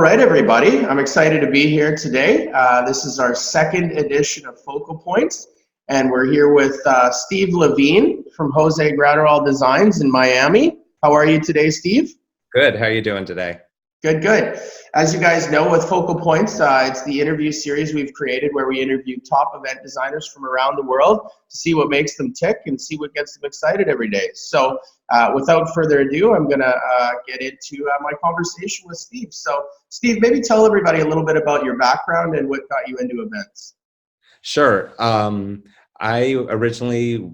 right, everybody. I'm excited to be here today. This is our second edition of Focal Points, and we're here with Steve Levine from Jose Graterol Designs in Miami. How are you today, Steve? Good. How are you doing today? Good, good. As you guys know, with Focal Points, it's the interview series we've created where we interview top event designers from around the world to see what makes them tick and see what gets them excited every day. So without further ado, I'm going to get into my conversation with Steve. So Steve, maybe tell everybody a little bit about your background and what got you into events. Sure. I originally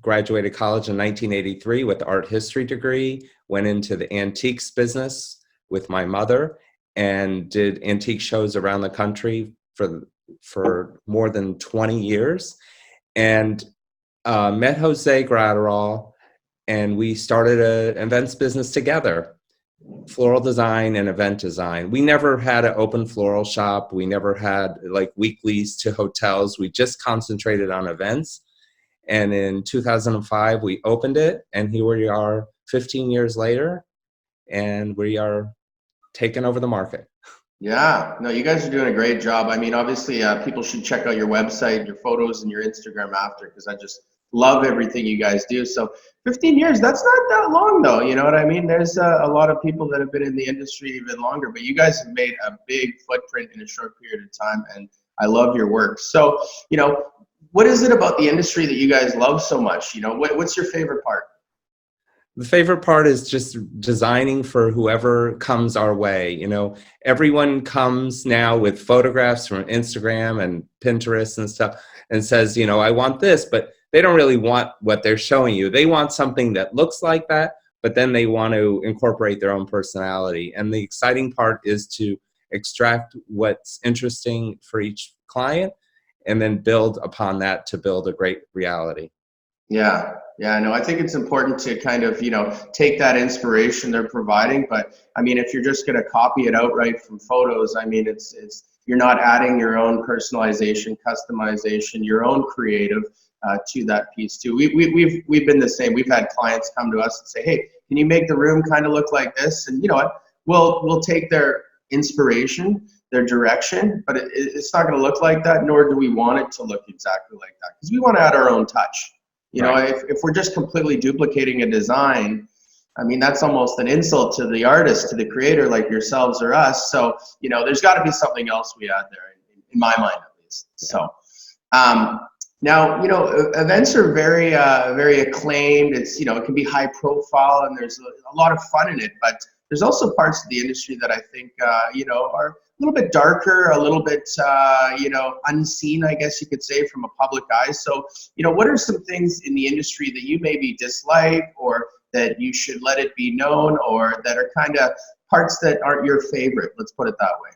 graduated college in 1983 with an art history degree, went into the antiques business with my mother and did antique shows around the country for more than 20 years, and met Jose Graterol, and we started an events business together, floral design and event design. We never had an open floral shop. We never had like weeklies to hotels. We just concentrated on events. And in 2005, we opened it, and here we are 15 years later, and we are taking over the market. Yeah, no, you guys are doing a great job. I mean, obviously, people should check out your website, your photos, and your Instagram after, because I just love everything you guys do. So 15 years, that's not that long, though. You know what I mean? There's a lot of people that have been in the industry even longer, but you guys have made a big footprint in a short period of time, and I love your work. So, what is it about the industry that you guys love so much? What's your favorite part? The favorite part is just designing for whoever comes our way. Everyone comes now with photographs from Instagram and Pinterest and stuff and says, I want this, but they don't really want what they're showing you. They want something that looks like that, but then they want to incorporate their own personality. And the exciting part is to extract what's interesting for each client and then build upon that to build a great reality. Yeah, no, I think it's important to kind of, take that inspiration they're providing. But I mean, if you're just going to copy it outright from photos, I mean, it's you're not adding your own personalization, customization, your own creative to that piece too. We've been the same. We've had clients come to us and say, hey, can you make the room kind of look like this? And you know what? We'll take their inspiration, their direction, but it's not going to look like that, nor do we want it to look exactly like that, because we want to add our own touch. Right. If we're just completely duplicating a design, I mean, that's almost an insult to the artist, to the creator like yourselves or us. So, there's got to be something else we add there, in my mind at least. So, now, events are very, very acclaimed. It's, it can be high profile and there's a lot of fun in it, but there's also parts of the industry that I think, are a little bit darker, a little bit, unseen, I guess you could say, from a public eye. So, what are some things in the industry that you maybe dislike, or that you should let it be known, or that are kind of parts that aren't your favorite? Let's put it that way.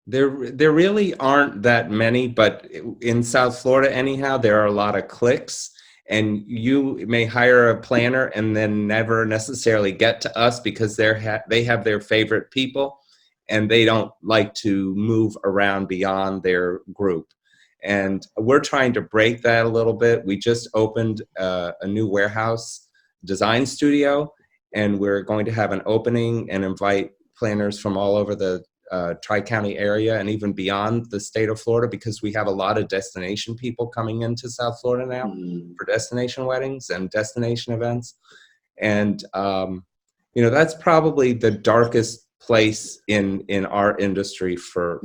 There really aren't that many, but in South Florida anyhow, there are a lot of cliques, and you may hire a planner and then never necessarily get to us because they have their favorite people, and they don't like to move around beyond their group. And we're trying to break that a little bit. We just opened a new warehouse design studio, and we're going to have an opening and invite planners from all over the Tri-County area and even beyond the state of Florida, because we have a lot of destination people coming into South Florida now for destination weddings and destination events. And, that's probably the darkest place in our industry for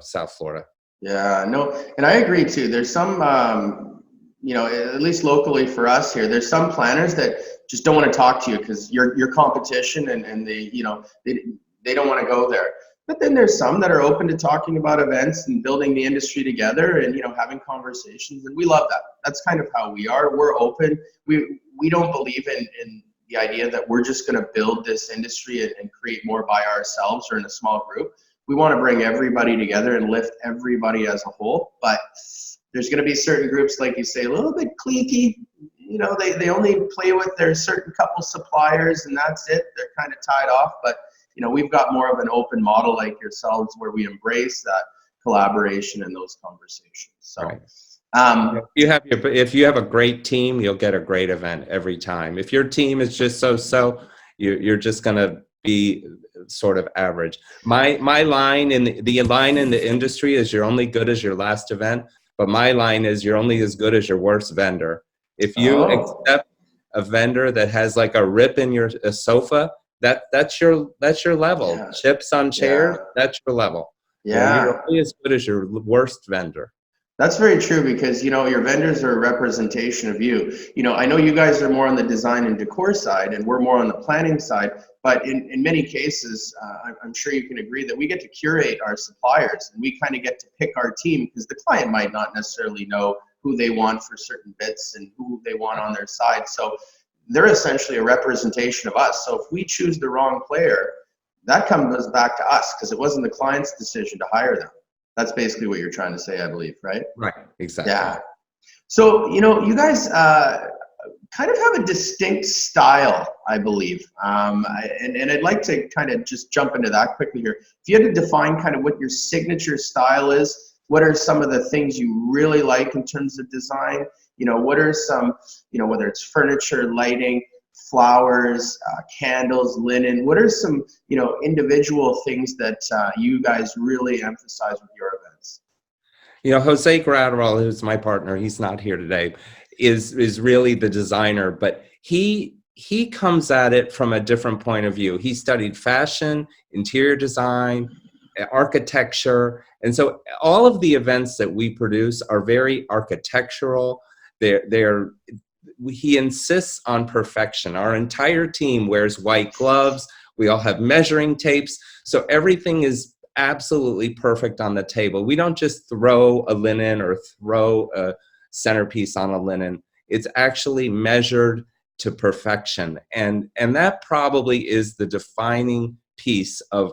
South Florida. Yeah, no, and I agree too. There's some, at least locally for us here, there's some planners that just don't want to talk to you because you're competition, and they don't want to go there. But then there's some that are open to talking about events and building the industry together and, having conversations. And we love that. That's kind of how we are. We're open. We don't believe in the idea that we're just going to build this industry and create more by ourselves or in a small group. We want to bring everybody together and lift everybody as a whole. But there's going to be certain groups, like you say, a little bit cliquey. They only play with their certain couple suppliers, and that's it. They're kind of tied off. But we've got more of an open model like yourselves, where we embrace that collaboration and those conversations. So, right. If you have a great team, you'll get a great event every time. If your team is just so, you're just going to be sort of average. My line in the line in the industry is you're only good as your last event, but my line is you're only as good as your worst vendor. If you Oh, accept a vendor that has like a rip in your a sofa, that's your level. yeah, Chips on chairs, yeah, that's your level. You know, you're yeah. only as good as your worst vendor. That's very true because, your vendors are a representation of you. I know you guys are more on the design and decor side and we're more on the planning side, but in many cases, I'm sure you can agree that we get to curate our suppliers and we kind of get to pick our team because the client might not necessarily know who they want for certain bits and who they want on their side. So they're essentially a representation of us. So if we choose the wrong player, that comes back to us because it wasn't the client's decision to hire them. That's basically what you're trying to say, I believe, right? Right, exactly. Yeah. So, you guys kind of have a distinct style, I believe. And I'd like to kind of just jump into that quickly here. If you had to define kind of what your signature style is, what are some of the things you really like in terms of design? What are some, whether it's furniture, lighting, flowers, candles, linen, what are some, individual things that you guys really emphasize with your events? Jose Graterol, who's my partner, he's not here today, is really the designer, but he comes at it from a different point of view. He studied fashion, interior design, architecture, and so all of the events that we produce are very architectural. They're he insists on perfection. Our entire team wears white gloves. We all have measuring tapes, so everything is absolutely perfect on the table. We don't just throw a linen or throw a centerpiece on a linen. It's actually measured to perfection. And that probably is the defining piece of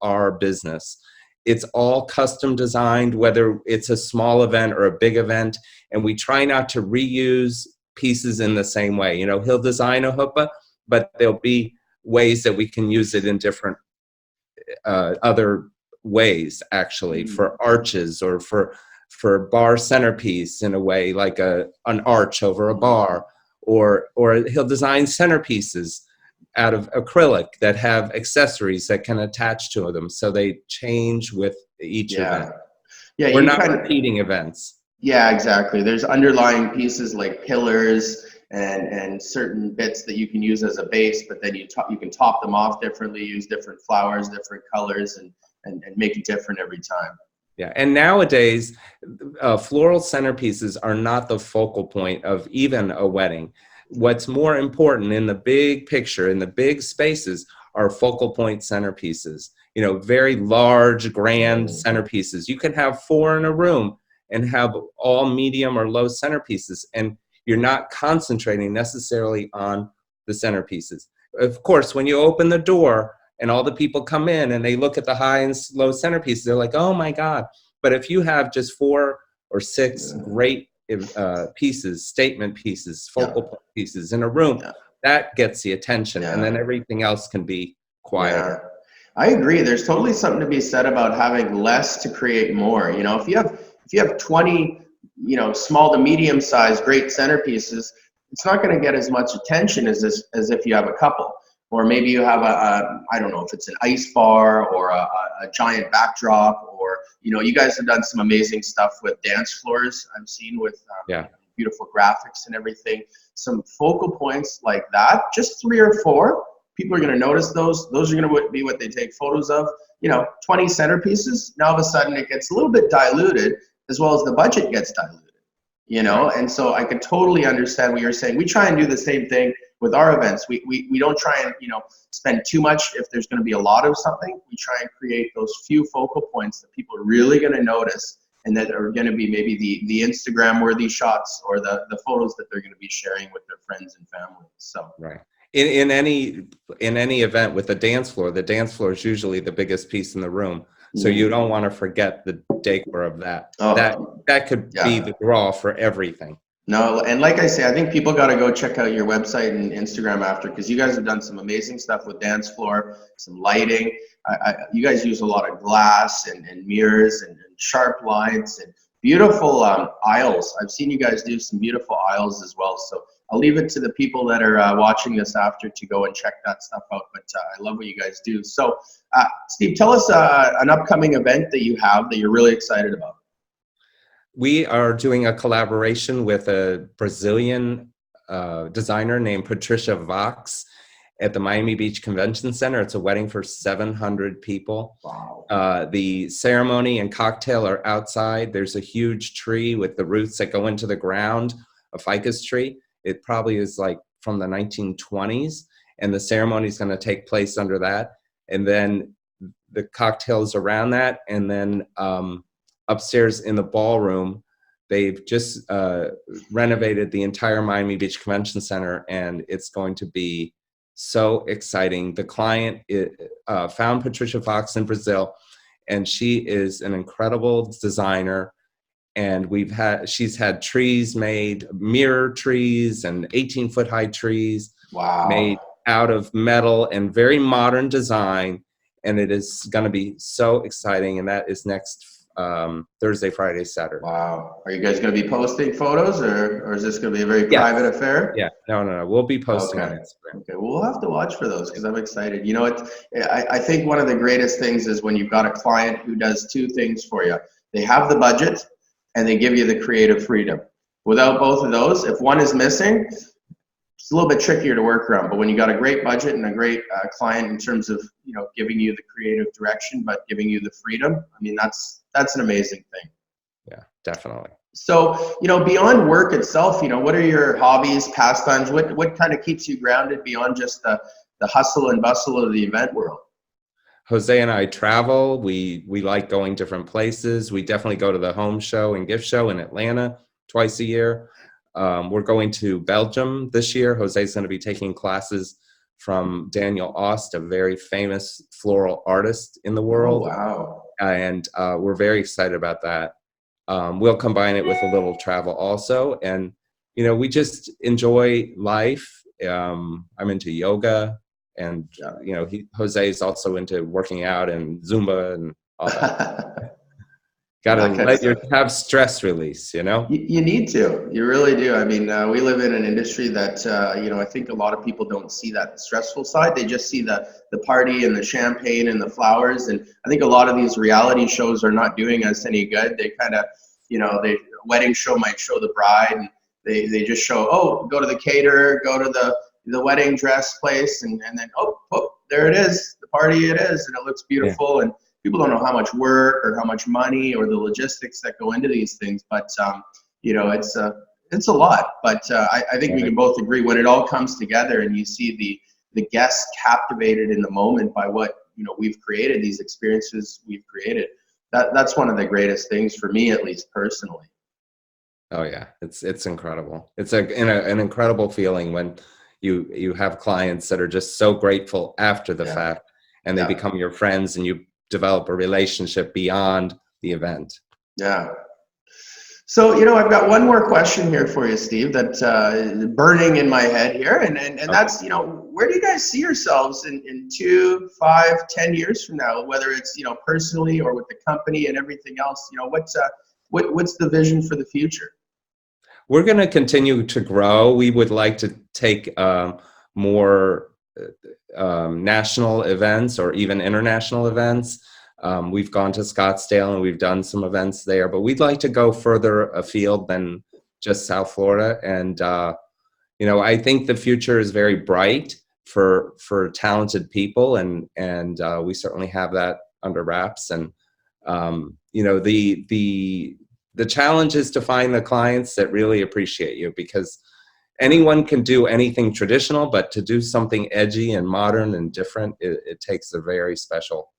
our business. It's all custom designed, whether it's a small event or a big event. And we try not to reuse pieces in the same way. He'll design a huppah, but there'll be ways that we can use it in different other ways, actually, for arches or for bar centerpiece, in a way like an arch over a bar, or he'll design centerpieces out of acrylic that have accessories that can attach to them, so they change with each event. Yeah. Yeah, We're you not kind of, repeating events. yeah, exactly. There's underlying pieces like pillars and certain bits that you can use as a base, but then you can top them off differently, use different flowers, different colors, and make it different every time. Yeah, and nowadays, floral centerpieces are not the focal point of even a wedding. What's more important in the big picture, in the big spaces, are focal point centerpieces. Very large, grand centerpieces. You can have 4 in a room and have all medium or low centerpieces, and you're not concentrating necessarily on the centerpieces. Of course, when you open the door and all the people come in and they look at the high and low centerpieces, they're like, oh my God. But if you have just 4 or 6 great pieces, statement pieces, Yeah, focal point pieces in a room, yeah, that gets the attention, and then yeah, everything else can be yeah. quieter. I agree. There's totally something to be said about having less to create more. If you have 20, small to medium sized great centerpieces, it's not going to get as much attention as if you have a couple. Or maybe you have I don't know if it's an ice bar or a giant backdrop, or you guys have done some amazing stuff with dance floors. I've seen with Yeah. beautiful graphics and everything. Some focal points like that, just 3 or 4. People are going to notice those. Those are going to be what they take photos of. 20 centerpieces. Now all of a sudden it gets a little bit diluted, as well as the budget gets diluted. Right. And so I could totally understand what you're saying. We try and do the same thing with our events. We don't try and spend too much if there's going to be a lot of something. We try and create those few focal points that people are really going to notice, and that are going to be maybe the Instagram worthy shots, or the photos that they're going to be sharing with their friends and family. So Right. In any event with the dance floor is usually the biggest piece in the room. So you don't want to forget the decor of that. That oh that could be yeah. the draw for everything. No, and like I say, I think people got to go check out your website and Instagram after, because you guys have done some amazing stuff with dance floor, some lighting. You guys use a lot of glass and mirrors and sharp lights and beautiful aisles. I've seen you guys do some beautiful aisles as well. So I'll leave it to the people that are watching this after to go and check that stuff out. But I love what you guys do. So, Steve, tell us an upcoming event that you have that you're really excited about. We are doing a collaboration with a Brazilian designer named Patricia Vox at the Miami Beach Convention Center. It's a wedding for 700 people. Wow. The ceremony and cocktail are outside. There's a huge tree with the roots that go into the ground, a ficus tree. It probably is like from the 1920s, and the ceremony is going to take place under that. And then the cocktails around that, and then upstairs in the ballroom, they've just renovated the entire Miami Beach Convention Center, and it's going to be so exciting. The client found Patricia Fox in Brazil, and she is an incredible designer. And she's had trees made, mirror trees and 18-foot high trees. Wow. Made out of metal and very modern design. And it is going to be so exciting. And that is next Thursday, Friday, Saturday. Wow. Are you guys going to be posting photos, or is this going to be a very private affair? Yeah. No. We'll be posting on Instagram. Okay. Well, we'll have to watch for those because I'm excited. You know, I think one of the greatest things is when you've got a client who does two things for you. They have the budget and they give you the creative freedom. Without both of those, if one is missing, it's a little bit trickier to work around. But when you got a great budget and a great client in terms of, you know, giving you the creative direction, but giving you the freedom, I mean, that's an amazing thing. Yeah, definitely. So, you know, beyond work itself, you know, what are your hobbies, pastimes? What kind of keeps you grounded beyond just the hustle and bustle of the event world? Jose and I travel. We like going different places. We definitely go to the home show and gift show in Atlanta twice a year. We're going to Belgium this year. Jose's going to be taking classes from Daniel Ost, a very famous floral artist in the world. Oh, wow. And we're very excited about that. We'll combine it with a little travel also. And, you know, we just enjoy life. I'm into yoga. And, you know, Jose is also into working out and Zumba and all that. Got to have stress release, you know? You need to. You really do. I mean, we live in an industry that, you know, I think a lot of people don't see that stressful side. They just see the party and the champagne and the flowers. And I think a lot of these reality shows are not doing us any good. They kind of, you know, wedding show might show the bride and they just show, oh, go to the caterer, go to the wedding dress place, and then, oh, there it is, the party it is, and it looks beautiful. Yeah. And people don't know how much work or how much money or the logistics that go into these things, but you know, it's a lot. But I think we can both agree when it all comes together and you see the guests captivated in the moment by what, you know, we've created, these experiences we've created. That's one of the greatest things for me, at least personally. Oh yeah, it's incredible. It's an incredible feeling when you have clients that are just so grateful after the fact, and they become your friends, and you develop a relationship beyond the event. Yeah. So, you know, I've got one more question here for you, Steve, that's burning in my head here. And that's, you know, where do you guys see yourselves in 2, 5, 10 years from now, whether it's, you know, personally or with the company and everything else? You know, what's the vision for the future? We're going to continue to grow. We would like to take more national events or even international events. We've gone to Scottsdale and we've done some events there, but we'd like to go further afield than just South Florida. And, you know, I think the future is very bright for talented people, and we certainly have that under wraps. And, you know, the challenge is to find the clients that really appreciate you, because anyone can do anything traditional, but to do something edgy and modern and different, it takes a very special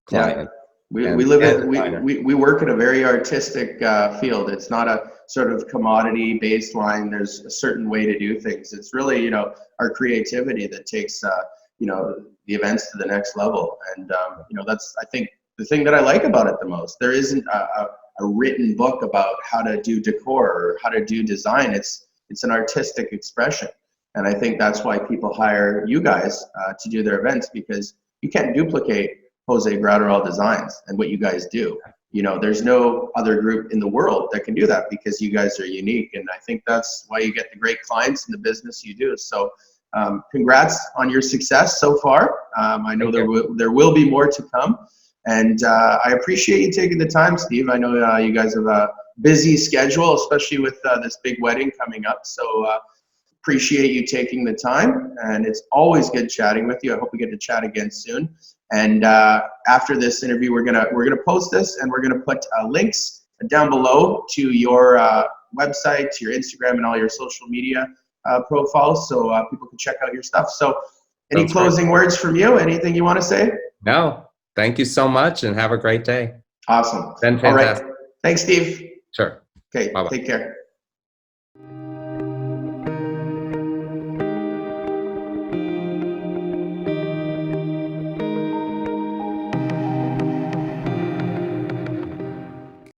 client. Yeah. We work in a very artistic field. It's not a sort of commodity baseline. There's a certain way to do things. It's really, you know, our creativity that takes, you know, the events to the next level. And, you know, that's, I think, the thing that I like about it the most. There isn't a written book about how to do decor or how to do design. It's an artistic expression. And I think that's why people hire you guys to do their events, because you can't duplicate Jose Graterol designs and what you guys do. there's no other group in the world that can do that because you guys are unique. And I think that's why you get the great clients in the business you do. So congrats on your success so far. I know there will be more to come. And I appreciate you taking the time, Steve. I know you guys have a busy schedule, especially with this big wedding coming up. So appreciate you taking the time. And it's always good chatting with you. I hope we get to chat again soon. And after this interview, we're gonna post this, and we're gonna put links down below to your website, to your Instagram, and all your social media profiles, so people can check out your stuff. So, any closing words from you? Anything you want to say? No. Thank you so much, and have a great day. Awesome. Been fantastic. All right. Thanks, Steve. Sure. Okay. Bye-bye. Take care.